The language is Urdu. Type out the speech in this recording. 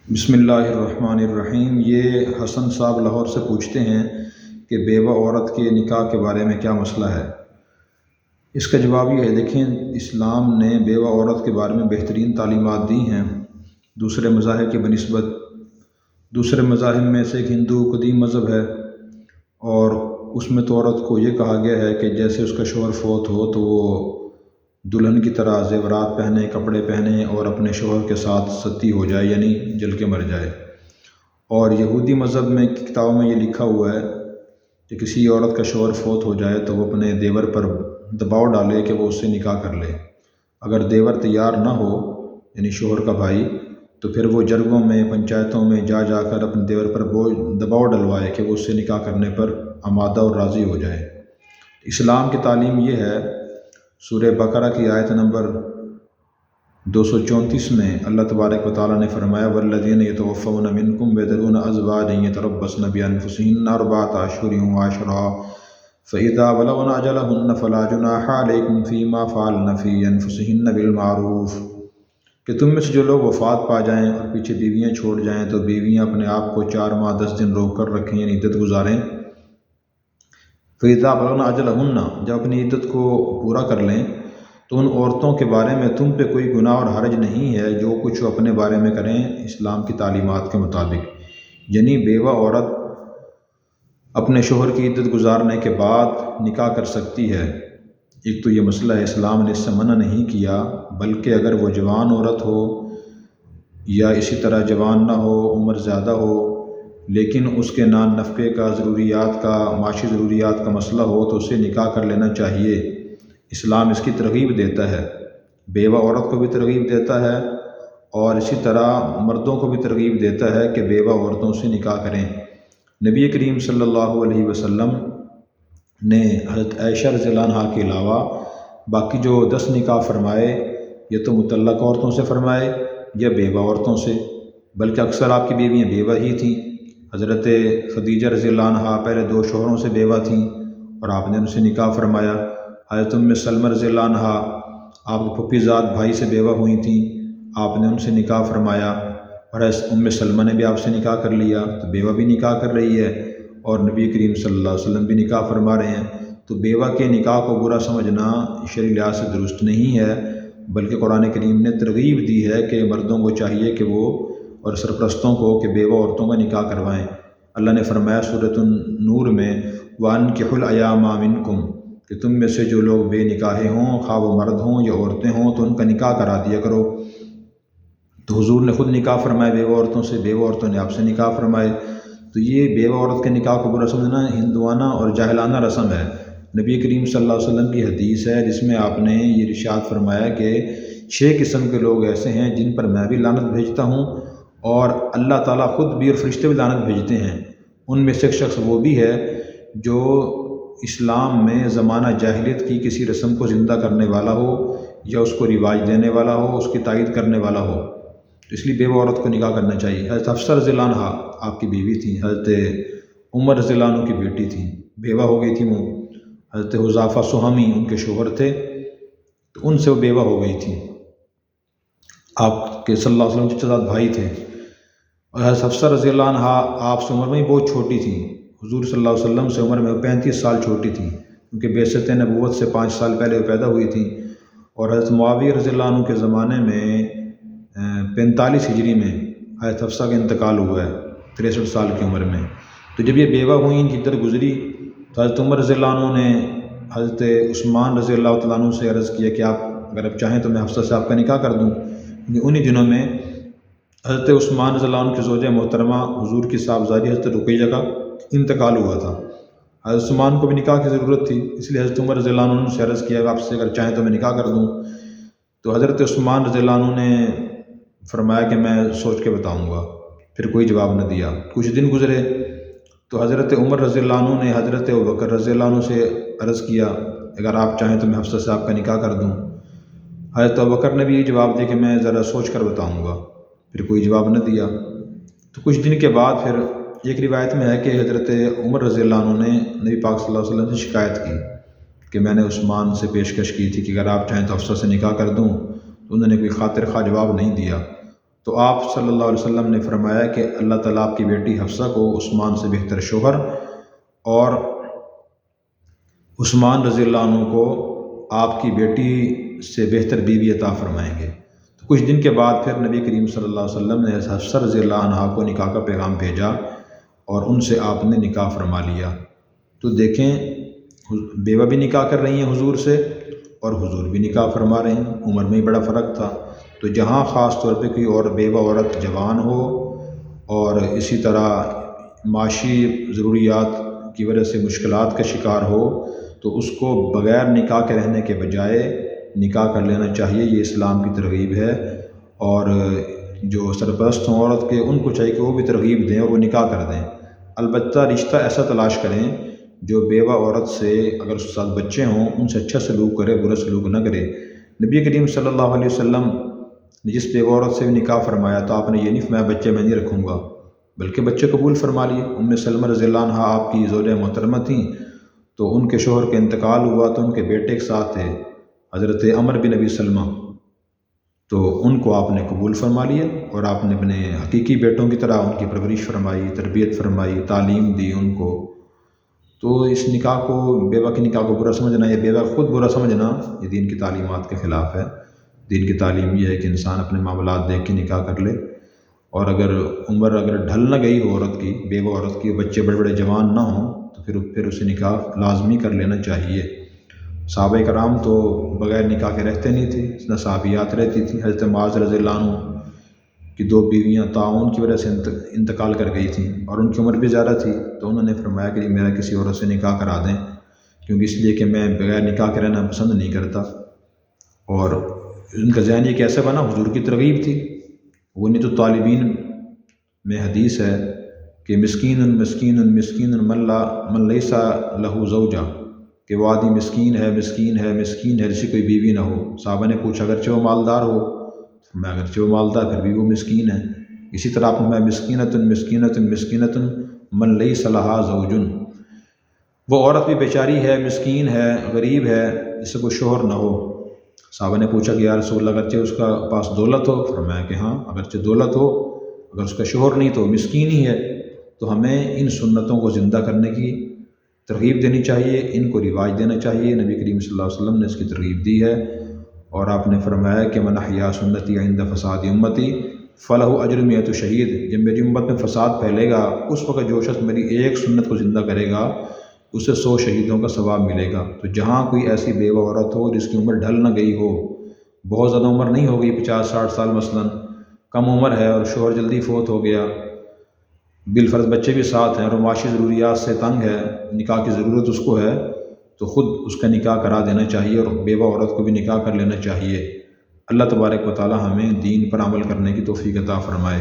بسم اللہ الرحمن الرحیم۔ یہ حسن صاحب لاہور سے پوچھتے ہیں کہ بیوہ عورت کے نکاح کے بارے میں کیا مسئلہ ہے۔ اس کا جواب یہ ہے، دیکھیں، اسلام نے بیوہ عورت کے بارے میں بہترین تعلیمات دی ہیں دوسرے مذاہب کی بنسبت۔ دوسرے مذاہب میں سے ایک ہندو قدیم مذہب ہے، اور اس میں تو عورت کو یہ کہا گیا ہے کہ جیسے اس کا شوہر فوت ہو تو وہ دلہن کی طرح زیورات پہنے، کپڑے پہنے اور اپنے شوہر کے ساتھ ستی ہو جائے، یعنی جل کے مر جائے۔ اور یہودی مذہب میں کتابوں میں یہ لکھا ہوا ہے کہ کسی عورت کا شوہر فوت ہو جائے تو وہ اپنے دیور پر دباؤ ڈالے کہ وہ اس سے نکاح کر لے۔ اگر دیور تیار نہ ہو، یعنی شوہر کا بھائی، تو پھر وہ جرگوں میں، پنچایتوں میں جا کر اپنے دیور پر دباؤ ڈلوائے کہ وہ اس سے نکاح کرنے پر آمادہ اور راضی ہو جائے۔ اسلام کی تعلیم یہ ہے۔ سورہ بقرہ کی آیت نمبر 234 میں اللہ تبارک و تعالیٰ نے فرمایا، وَالَّذِينَ يَتَوَفَّوْنَ مِنْكُمْ وَيَذَرُونَ أَزْوَاجًا يَتَرَبَّصْنَ بِأَنفُسِهِنَّ أَرْبَعَةَ أَشْهُرٍ وَعَشْرًا فَإِذَا بَلَغْنَ أَجَلَهُنَّ فَلَا جُنَاحَ عَلَيْكُمْ فِيمَا فَعَلْنَ فِي أَنفُسِهِنَّ بِالْمَعْرُوفِ کہ تم میں سے جو لوگ وفات پا جائیں اور پیچھے بیویاں چھوڑ جائیں تو بیویاں اپنے آپ کو 4 ماہ 10 دن روک کر رکھیں، یعنی عدت گزاریں۔ فَإِذَا بَلَغْنَ أَجَلَهُنَّ جب اپنی عدت کو پورا کر لیں تو ان عورتوں کے بارے میں تم پہ کوئی گناہ اور حرج نہیں ہے جو کچھ وہ اپنے بارے میں کریں اسلام کی تعلیمات کے مطابق۔ یعنی بیوہ عورت اپنے شوہر کی عدت گزارنے کے بعد نکاح کر سکتی ہے۔ ایک تو یہ مسئلہ ہے، اسلام نے اس سے منع نہیں کیا، بلکہ اگر وہ جوان عورت ہو یا اسی طرح جوان نہ ہو، عمر زیادہ ہو، لیکن اس کے نان نفقے کا، ضروریات کا، معاشی ضروریات کا مسئلہ ہو تو اسے نکاح کر لینا چاہیے۔ اسلام اس کی ترغیب دیتا ہے، بیوہ عورت کو بھی ترغیب دیتا ہے، اور اسی طرح مردوں کو بھی ترغیب دیتا ہے کہ بیوہ عورتوں سے نکاح کریں۔ نبی کریم صلی اللہ علیہ وسلم نے حضرت عائشہ رضی اللہ عنہا کے علاوہ باقی جو 10 نکاح فرمائے، یہ تو مطلقہ عورتوں سے فرمائے یا بیوہ عورتوں سے، بلکہ اکثر آپ کی بیویاں بیوہ ہی تھیں۔ حضرت خدیجہ رضی اللہ عنہا پہلے 2 شوہروں سے بیوہ تھیں اور آپ نے ان سے نکاح فرمایا۔ حضرت ام سلمہ رضی اللہ عنہا آپ کے پھوپھی زاد بھائی سے بیوہ ہوئی تھیں، آپ نے ان سے نکاح فرمایا، اور حضرت ام سلمہ نے بھی آپ سے نکاح کر لیا، تو بیوہ بھی نکاح کر رہی ہے، اور نبی کریم صلی اللہ علیہ وسلم بھی نکاح فرما رہے ہیں۔ تو بیوہ کے نکاح کو برا سمجھنا شرعی لحاظ سے درست نہیں ہے، بلکہ قرآن کریم نے ترغیب دی ہے کہ مردوں کو چاہیے کہ وہ، اور سرپرستوں کو، کہ بیوہ عورتوں کا نکاح کروائیں۔ اللہ نے فرمایا سورۃ النور میں، وَأَنكِحُوا الْأَيَامَ مِنكُمْ کہ تم میں سے جو لوگ بے نکاحے ہوں، خواہ وہ مرد ہوں یا عورتیں ہوں، تو ان کا نکاح کرا دیا کرو۔ تو حضور نے خود نکاح فرمائے بیوہ عورتوں سے، بیوہ عورتوں نے آپ سے نکاح فرمائے۔ تو یہ بیوہ عورت کے نکاح کو برا سمجھنا ہندوانہ اور جاہلانہ رسم ہے۔ نبی کریم صلی اللہ علیہ وسلم کی حدیث ہے جس میں آپ نے یہ ارشاد فرمایا کہ 6 قسم کے لوگ ایسے ہیں جن پر میں بھی لعنت بھیجتا ہوں، اور اللہ تعالیٰ خود بھی اور فرشتے بھی لعنت بھیجتے ہیں۔ ان میں سے ایک شخص وہ بھی ہے جو اسلام میں زمانہ جاہلیت کی کسی رسم کو زندہ کرنے والا ہو، یا اس کو رواج دینے والا ہو، اس کی تائید کرنے والا ہو۔ تو اس لیے بیوہ عورت کو نکاح کرنا چاہیے۔ حضرت حفصہ رضی اللہ عنہا آپ کی بیوی تھیں، حضرت عمر رضی اللہ عنہ کی بیٹی تھیں، بیوہ ہو گئی تھیں وہ۔ حضرت حذیفہ سہمی ان کے شوہر تھے، تو ان سے وہ بیوہ ہو گئی تھیں۔ آپ کے صلی اللہ علیہ وسلم کے چچا بھائی تھے، اور حضرت حفصہ رضی اللہ عنہا آپ سے عمر میں بہت چھوٹی تھیں۔ حضور صلی اللہ علیہ وسلم سے عمر میں 35 سال چھوٹی تھیں، کیونکہ بعثت نبوت سے 5 سال پہلے وہ پیدا ہوئی تھیں۔ اور حضرت معاویہ رضی اللہ عنہ کے زمانے میں 45 ہجری میں حضرت حفصہ کا انتقال ہوا ہے 63 سال کی عمر میں۔ تو جب یہ بیوہ ہوئیں، ان کی عدت گزری، تو حضرت عمر رضی اللہ عنہ نے حضرت عثمان رضی اللہ تعالیٰ عنہ سے عرض کیا کہ آپ اگر آپ چاہیں تو میں حفصہ سے آپ کا نکاح کر دوں، کیونکہ انہی دنوں میں حضرت عثمان رضی اللہ عنہ کی زوجہ محترمہ حضور کی صاحبزادی حضرت رقیہ کا انتقال ہوا تھا۔ حضرت عثمان کو بھی نکاح کی ضرورت تھی، اس لیے حضرت عمر رضی اللہ عنہ سے عرض کیا کہ آپ سے اگر چاہیں تو میں نکاح کر دوں۔ تو حضرت عثمان رضی اللہ عنہ نے فرمایا کہ میں سوچ کے بتاؤں گا، پھر کوئی جواب نہ دیا۔ کچھ دن گزرے تو حضرت عمر رضی اللہ عنہ نے حضرت ابوبکر رضی اللہ عنہ سے عرض کیا اگر آپ چاہیں تو میں حفصہ سے آپ کا نکاح کر دوں۔ حضرت ابوبکر نے بھی یہ جواب دیا کہ میں ذرا سوچ کر بتاؤں گا، پھر کوئی جواب نہ دیا۔ تو کچھ دن کے بعد پھر ایک روایت میں ہے کہ حضرت عمر رضی اللہ عنہ نے نبی پاک صلی اللہ علیہ وسلم سے شکایت کی کہ میں نے عثمان سے پیشکش کی تھی کہ اگر آپ چاہیں تو حفصہ سے نکاح کر دوں، تو انہوں نے کوئی خاطر خواہ جواب نہیں دیا۔ تو آپ صلی اللہ علیہ وسلم نے فرمایا کہ اللہ تعالیٰ آپ کی بیٹی حفصہ کو عثمان سے بہتر شوہر اور عثمان رضی اللہ عنہ کو آپ کی بیٹی سے بہتر بیوی عطا فرمائیں گے۔ تو کچھ دن کے بعد پھر نبی کریم صلی اللہ علیہ وسلم نے حفصہ رضی اللہ عنہا کو نکاح کا پیغام بھیجا اور ان سے آپ نے نکاح فرما لیا۔ تو دیکھیں بیوہ بھی نکاح کر رہی ہیں حضور سے اور حضور بھی نکاح فرما رہے ہیں، عمر میں ہی بڑا فرق تھا۔ تو جہاں خاص طور پہ کوئی اور بیوہ عورت جوان ہو اور اسی طرح معاشی ضروریات کی وجہ سے مشکلات کا شکار ہو تو اس کو بغیر نکاح کے رہنے کے بجائے نکاح کر لینا چاہیے، یہ اسلام کی ترغیب ہے۔ اور جو سرپرست ہوں عورت کے ان کو چاہیے کہ وہ بھی ترغیب دیں اور وہ نکاح کر دیں، البتہ رشتہ ایسا تلاش کریں جو بیوہ عورت سے اگر اس کے ساتھ بچے ہوں ان سے اچھا سلوک کرے، برا سلوک نہ کرے۔ نبی کریم صلی اللہ علیہ وسلم نے جس بیوہ عورت سے بھی نکاح فرمایا تو آپ نے یہ نہیں فرمایا بچے میں نہیں رکھوں گا، بلکہ بچے قبول فرما لیے۔ ام سلمہ رضی اللہ عنہا آپ کی زوجہ محترمہ تھیں، تو ان کے شوہر کا انتقال ہوا تو ان کے بیٹے کے ساتھ تھے حضرت عمر بن ابی سلمہ، تو ان کو آپ نے قبول فرما لیا اور آپ نے اپنے حقیقی بیٹوں کی طرح ان کی پرورش فرمائی، تربیت فرمائی، تعلیم دی ان کو۔ تو اس نکاح کو، بیوہ کے نکاح کو برا سمجھنا یا بیوہ خود برا سمجھنا، یہ دین کی تعلیمات کے خلاف ہے۔ دین کی تعلیم یہ ہے کہ انسان اپنے معاملات دیکھ کے نکاح کر لے، اور اگر عمر ڈھل نہ گئی ہو عورت کی، بیوہ عورت کی، بچے بڑے بڑے جوان نہ ہوں تو پھر اسے نکاح لازمی کر لینا چاہیے۔ صحابہ کرام تو بغیر نکاح کے رہتے نہیں تھے، نہ صحابیات رہتی تھیں۔ حضرت معاذ رضی اللہ عنہ کی 2 بیویاں طاعون کی وجہ سے انتقال کر گئی تھیں اور ان کی عمر بھی زیادہ تھی، تو انہوں نے فرمایا کہ میرا کسی عورت سے نکاح کرا دیں، کیونکہ اس لیے کہ میں بغیر نکاح کے رہنا پسند نہیں کرتا۔ اور ان کا ذہن یہ کیسے بنا؟ حضور کی ترغیب تھی۔ وہ نہیں تو طالبین میں حدیث ہے کہ مسکین مسکین من لیس لہ زوجہ، کہ وہ آدمی مسکین ہے جسے کوئی بیوی نہ ہو۔ صحابہ نے پوچھا اگرچہ وہ مالدار ہو؟ میں اگرچہ وہ مالدار پھر بھی وہ مسکین ہے۔ اسی طرح آپ میں مسکینۃ من لیس لہا زوج، وہ عورت بھی بیچاری ہے، مسکین ہے، غریب ہے، جسے کوئی شوہر نہ ہو۔ صحابہ نے پوچھا کہ یا رسول اللہ اگرچہ اس کا پاس دولت ہو؟ فرمایا کہ ہاں، اگرچہ دولت ہو، اگر اس کا شوہر نہیں تو مسکین ہی ہے۔ تو ہمیں ان سنتوں کو زندہ کرنے کی ترغیب دینی چاہیے، ان کو رواج دینا چاہیے۔ نبی کریم صلی اللہ علیہ وسلم نے اس کی ترغیب دی ہے، اور آپ نے فرمایا کہ من احیا سنتی عند فساد امتی فلہ اجر 100 شہید۔ جب میری امت میں فساد پھیلے گا اس وقت جو شخص میری ایک سنت کو زندہ کرے گا اسے 100 شہیدوں کا ثواب ملے گا۔ تو جہاں کوئی ایسی بیوہ عورت ہو جس کی عمر ڈھل نہ گئی ہو، بہت زیادہ عمر نہیں ہو گئی، 50-60 سال مثلاً، کم عمر ہے اور شوہر جلدی فوت ہو گیا، بالفرض بچے بھی ساتھ ہیں اور معاشی ضروریات سے تنگ ہے، نکاح کی ضرورت اس کو ہے، تو خود اس کا نکاح کرا دینا چاہیے اور بیوہ عورت کو بھی نکاح کر لینا چاہیے۔ اللہ تبارک و تعالی ہمیں دین پر عمل کرنے کی توفیق عطا فرمائے۔